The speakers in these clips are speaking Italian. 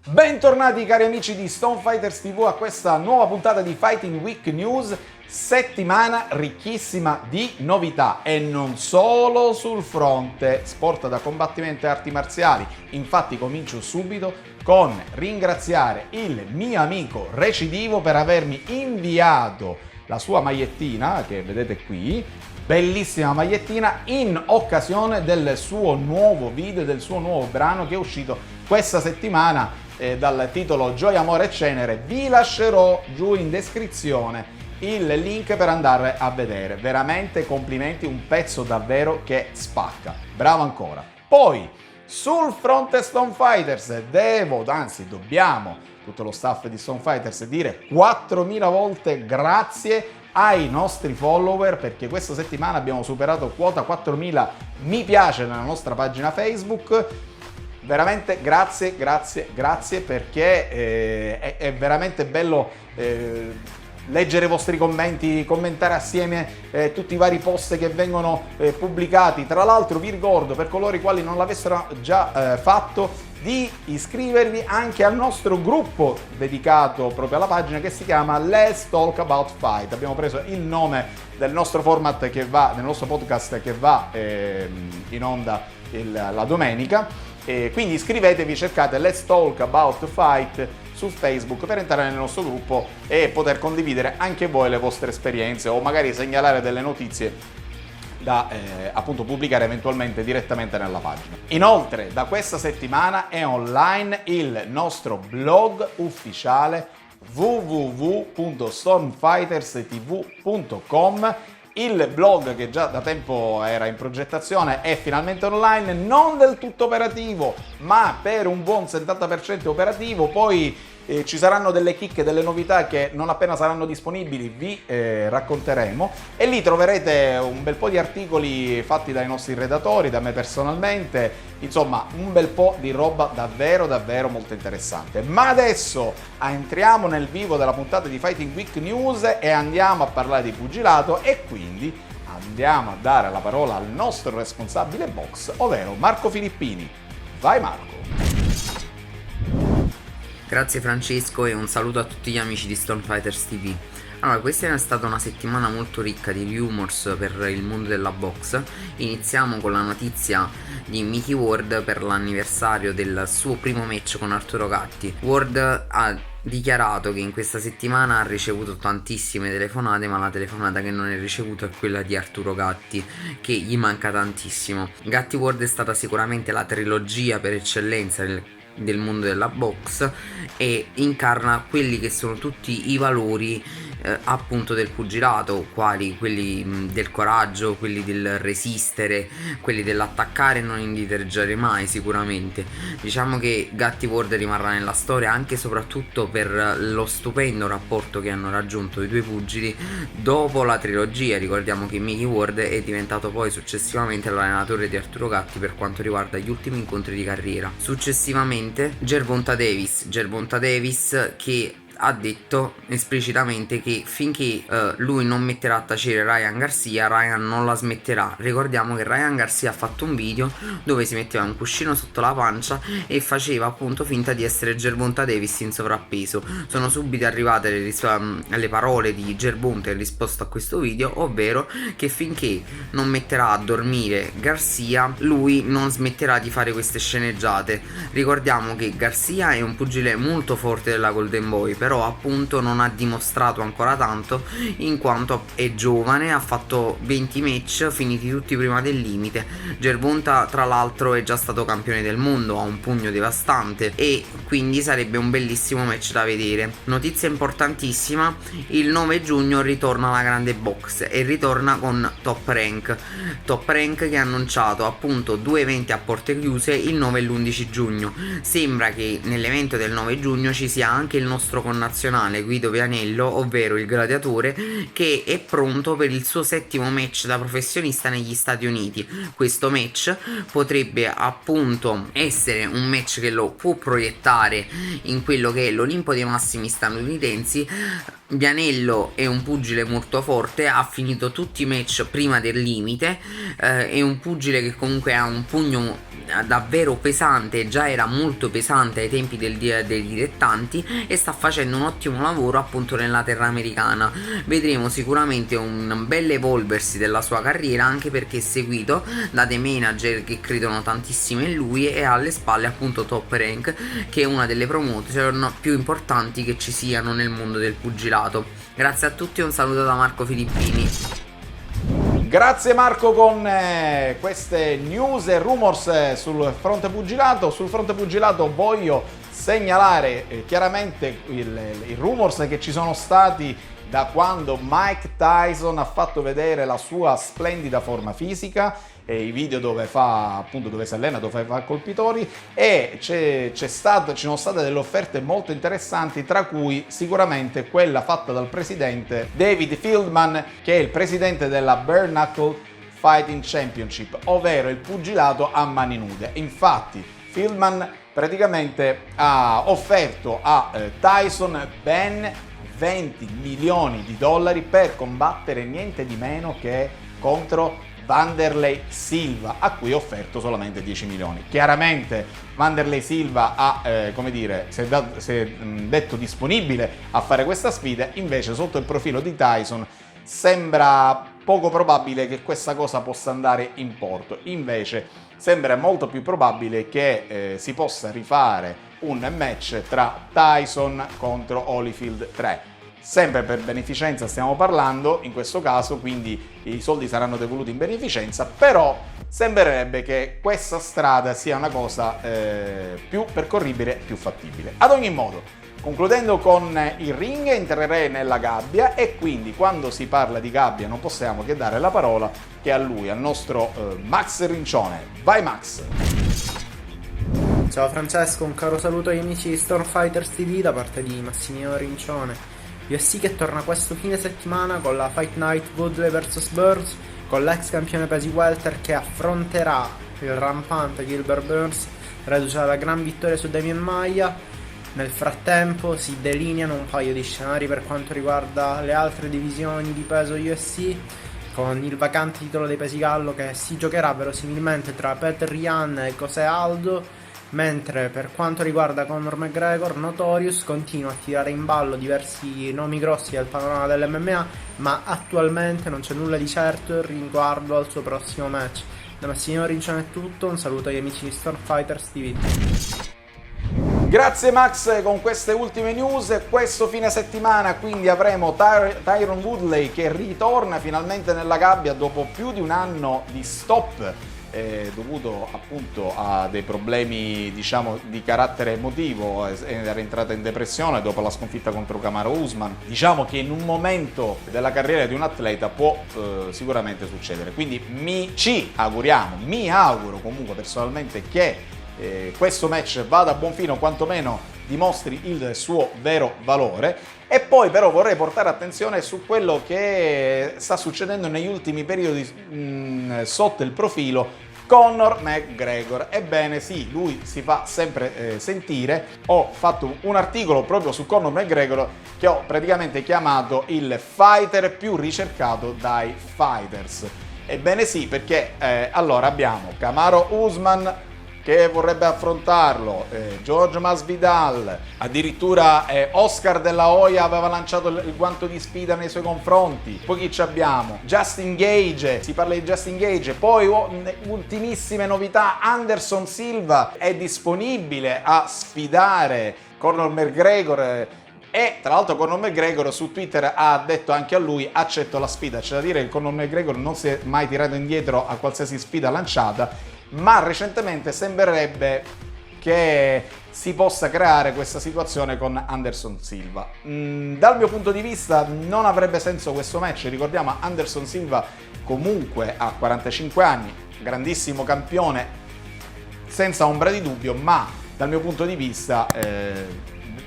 Bentornati cari amici di Stone Fighters TV a questa nuova puntata di Fighting Week News, settimana ricchissima di novità e non solo sul fronte sport da combattimento e arti marziali. Infatti comincio subito con ringraziare il mio amico Recidivo per avermi inviato la sua magliettina che vedete qui, bellissima magliettina, in occasione del suo nuovo video, del suo nuovo brano che è uscito questa settimana dal titolo Gioia, Amore e Cenere. Vi lascerò giù in descrizione il link per andare a vedere. Veramente complimenti, un pezzo davvero che spacca. Bravo ancora. Poi sul fronte Stone Fighters dobbiamo, tutto lo staff di Stone Fighters, dire 4000 volte grazie ai nostri follower, perché questa settimana abbiamo superato quota 4000 mi piace nella nostra pagina Facebook. Veramente grazie perché è veramente bello leggere i vostri commenti, commentare assieme tutti i vari post che vengono pubblicati. Tra l'altro vi ricordo, per coloro i quali non l'avessero già fatto, di iscrivervi anche al nostro gruppo dedicato proprio alla pagina che si chiama Let's Talk About Fight. Abbiamo preso il nome del nostro format che va, del nostro podcast che va in onda la domenica. Quindi iscrivetevi, cercate Let's Talk About Fight su Facebook per entrare nel nostro gruppo e poter condividere anche voi le vostre esperienze o magari segnalare delle notizie da appunto pubblicare eventualmente direttamente nella pagina. Inoltre da questa settimana è online il nostro blog ufficiale www.stormfighterstv.com. Il blog, che già da tempo era in progettazione, è finalmente online, non del tutto operativo, ma per un buon 70% operativo. Poi ci saranno delle chicche, delle novità che non appena saranno disponibili vi racconteremo, e lì troverete un bel po' di articoli fatti dai nostri redattori, da me personalmente, insomma un bel po' di roba davvero molto interessante. Ma adesso entriamo nel vivo della puntata di Fighting Week News e andiamo a parlare di pugilato, e quindi andiamo a dare la parola al nostro responsabile box, ovvero Marco Filippini. Vai Marco! Grazie Francesco e un saluto a tutti gli amici di Stone Fighters TV. Allora, questa è stata una settimana molto ricca di rumors per il mondo della box. Iniziamo con la notizia di Mickey Ward per l'anniversario del suo primo match con Arturo Gatti. Ward ha dichiarato che in questa settimana ha ricevuto tantissime telefonate, ma la telefonata che non è ricevuta è quella di Arturo Gatti, che gli manca tantissimo. Gatti Ward è stata sicuramente la trilogia per eccellenza del mondo della box e incarna quelli che sono tutti i valori appunto del pugilato, quali quelli del coraggio, quelli del resistere, quelli dell'attaccare e non indietreggiare mai. Sicuramente diciamo che Gatti Ward rimarrà nella storia anche e soprattutto per lo stupendo rapporto che hanno raggiunto i due pugili dopo la trilogia. Ricordiamo che Mickey Ward è diventato poi successivamente l'allenatore di Arturo Gatti per quanto riguarda gli ultimi incontri di carriera. Successivamente Gervonta Davis che ha detto esplicitamente che finché lui non metterà a tacere Ryan Garcia, Ryan non la smetterà. Ricordiamo che Ryan Garcia ha fatto un video dove si metteva un cuscino sotto la pancia e faceva appunto finta di essere Gervonta Davis in sovrappeso. Sono subito arrivate le parole di Gervonta in risposta a questo video, ovvero che finché non metterà a dormire Garcia lui non smetterà di fare queste sceneggiate. Ricordiamo che Garcia è un pugile molto forte della Golden Boy, però appunto non ha dimostrato ancora tanto in quanto è giovane, ha fatto 20 match finiti tutti prima del limite. Gervonta tra l'altro è già stato campione del mondo, ha un pugno devastante e quindi sarebbe un bellissimo match da vedere. Notizia importantissima: il 9 giugno ritorna alla grande box e ritorna con Top Rank che ha annunciato appunto due eventi a porte chiuse il 9 e l'11 giugno. Sembra che nell'evento del 9 giugno ci sia anche il nostro connazionale Guido Vianello, ovvero il gladiatore, che è pronto per il suo 7° match da professionista negli Stati Uniti. Questo match potrebbe appunto essere un match che lo può proiettare in quello che è l'Olimpo dei massimi statunitensi. Vianello è un pugile molto forte, ha finito tutti i match prima del limite, è un pugile che comunque ha un pugno davvero pesante, già era molto pesante ai tempi dei dilettanti, e sta facendo un ottimo lavoro appunto nella terra americana. Vedremo sicuramente un bel evolversi della sua carriera, anche perché è seguito da dei manager che credono tantissimo in lui, e alle spalle appunto Top Rank, che è una delle promotion più importanti che ci siano nel mondo del pugilato. Grazie a tutti e un saluto da Marco Filippini. Grazie Marco con queste news e rumors sul fronte pugilato. Sul fronte pugilato voglio segnalare chiaramente i rumors che ci sono stati da quando Mike Tyson ha fatto vedere la sua splendida forma fisica e i video dove fa appunto, dove si allena, dove fa colpitori, e ci sono state delle offerte molto interessanti, tra cui sicuramente quella fatta dal presidente David Fieldman, che è il presidente della Bare Knuckle Fighting Championship, ovvero il pugilato a mani nude. Infatti Fieldman praticamente ha offerto a Tyson ben 20 milioni di dollari per combattere niente di meno che contro Wanderlei Silva, a cui ha offerto solamente 10 milioni. Chiaramente Wanderlei Silva ha, come dire, si è detto disponibile a fare questa sfida, invece sotto il profilo di Tyson sembra poco probabile che questa cosa possa andare in porto. Invece sembra molto più probabile che si possa rifare un match tra Tyson contro Holyfield 3. Sempre per beneficenza stiamo parlando in questo caso, quindi i soldi saranno devoluti in beneficenza, però sembrerebbe che questa strada sia una cosa più percorribile, più fattibile. Ad ogni modo, concludendo con il ring, entrerei nella gabbia, e quindi quando si parla di gabbia non possiamo che dare la parola che a lui, al nostro Max Rincione. Vai Max! Ciao Francesco, un caro saluto agli amici di Storm Fighters TV da parte di Massimiliano Rincione. UFC che torna questo fine settimana con la Fight Night Woodley vs Burns, con l'ex campione pesi welter che affronterà il rampante Gilbert Burns, reduce dalla gran vittoria su Demian Maia. Nel frattempo si delineano un paio di scenari per quanto riguarda le altre divisioni di peso UFC, con il vacante titolo dei pesi gallo che si giocherà verosimilmente tra Petr Yan e José Aldo, mentre per quanto riguarda Conor McGregor, Notorious continua a tirare in ballo diversi nomi grossi del panorama dell'MMA, ma attualmente non c'è nulla di certo riguardo al suo prossimo match. Da Massimiliano Rincione è tutto, un saluto agli amici di Storm Fighters TV. Grazie Max con queste ultime news. Questo fine settimana quindi avremo Tyron Woodley che ritorna finalmente nella gabbia dopo più di un anno di stop dovuto appunto a dei problemi, diciamo, di carattere emotivo. Era entrata in depressione dopo la sconfitta contro Kamaru Usman. Diciamo che in un momento della carriera di un atleta può sicuramente succedere, quindi mi auguro comunque personalmente che questo match vada a buon fine, o quantomeno dimostri il suo vero valore. E poi però vorrei portare attenzione su quello che sta succedendo negli ultimi periodi sotto il profilo Conor McGregor. Ebbene sì, lui si fa sempre sentire. Ho fatto un articolo proprio su Conor McGregor che ho praticamente chiamato il fighter più ricercato dai fighters. Ebbene sì, perché allora abbiamo Kamaru Usman che vorrebbe affrontarlo, George Masvidal, addirittura Oscar De La Hoya aveva lanciato il guanto di sfida nei suoi confronti. Poi chi abbiamo? Justin Gage, si parla di Justin Gage. Poi ultimissime novità, Anderson Silva è disponibile a sfidare Conor McGregor. E tra l'altro Conor McGregor su Twitter ha detto anche a lui: accetto la sfida. C'è da dire che Conor McGregor non si è mai tirato indietro a qualsiasi sfida lanciata, ma recentemente sembrerebbe che si possa creare questa situazione con Anderson Silva. Dal mio punto di vista non avrebbe senso questo match. Ricordiamo, Anderson Silva comunque ha 45 anni, grandissimo campione senza ombra di dubbio, ma dal mio punto di vista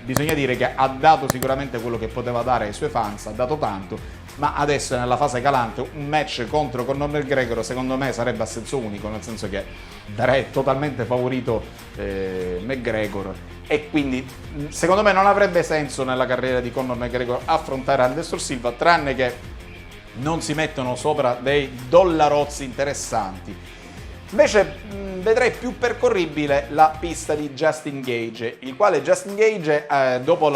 bisogna dire che ha dato sicuramente quello che poteva dare ai suoi fans, ha dato tanto, ma adesso è nella fase calante. Un match contro Conor McGregor secondo me sarebbe a senso unico, nel senso che darei totalmente favorito McGregor, e quindi secondo me non avrebbe senso nella carriera di Conor McGregor affrontare Anderson Silva, tranne che non si mettono sopra dei dollarozzi interessanti. Invece vedrei più percorribile la pista di Justin Gage, il quale Justin Gage dopo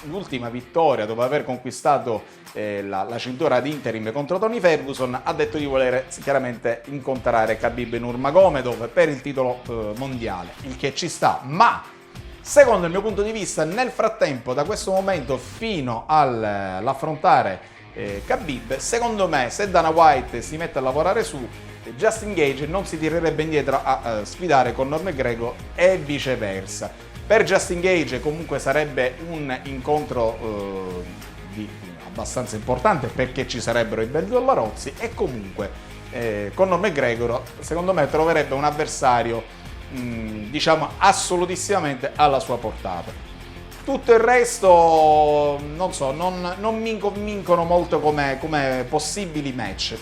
l'ultima vittoria, dopo aver conquistato la cintura di interim contro Tony Ferguson, ha detto di voler chiaramente incontrare Khabib Nurmagomedov per il titolo mondiale, il che ci sta, ma secondo il mio punto di vista nel frattempo, da questo momento fino all'affrontare Khabib, secondo me se Dana White si mette a lavorare su Justin Gage non si tirerebbe indietro a sfidare Conor McGregor e viceversa. Per Justin Gage comunque sarebbe un incontro abbastanza importante, perché ci sarebbero i belli dollarozzi, e comunque Conor McGregor secondo me troverebbe un avversario diciamo assolutissimamente alla sua portata. Tutto il resto non so, non mi convincono molto come possibili match.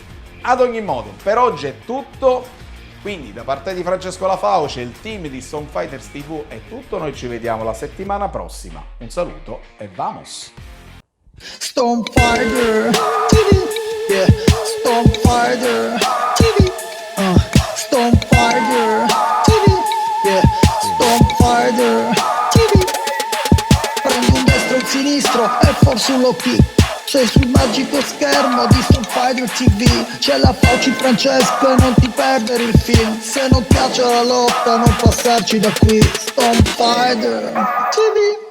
Ad ogni modo, per oggi è tutto, quindi da parte di Francesco Lafauce, il team di Stone Fighters TV è tutto, noi ci vediamo la settimana prossima. Un saluto e vamos! Stone Fighter TV, yeah. Stone Fighter TV, Stone Fighter TV, yeah. Stone Fighter TV. Prendi un destro e un sinistro e forse un low kick. Sei sul magico schermo di Stone Fighter TV. C'è la Fauci Francesco e non ti perdere il film. Se non piace la lotta non passarci da qui. Stone Fighter TV.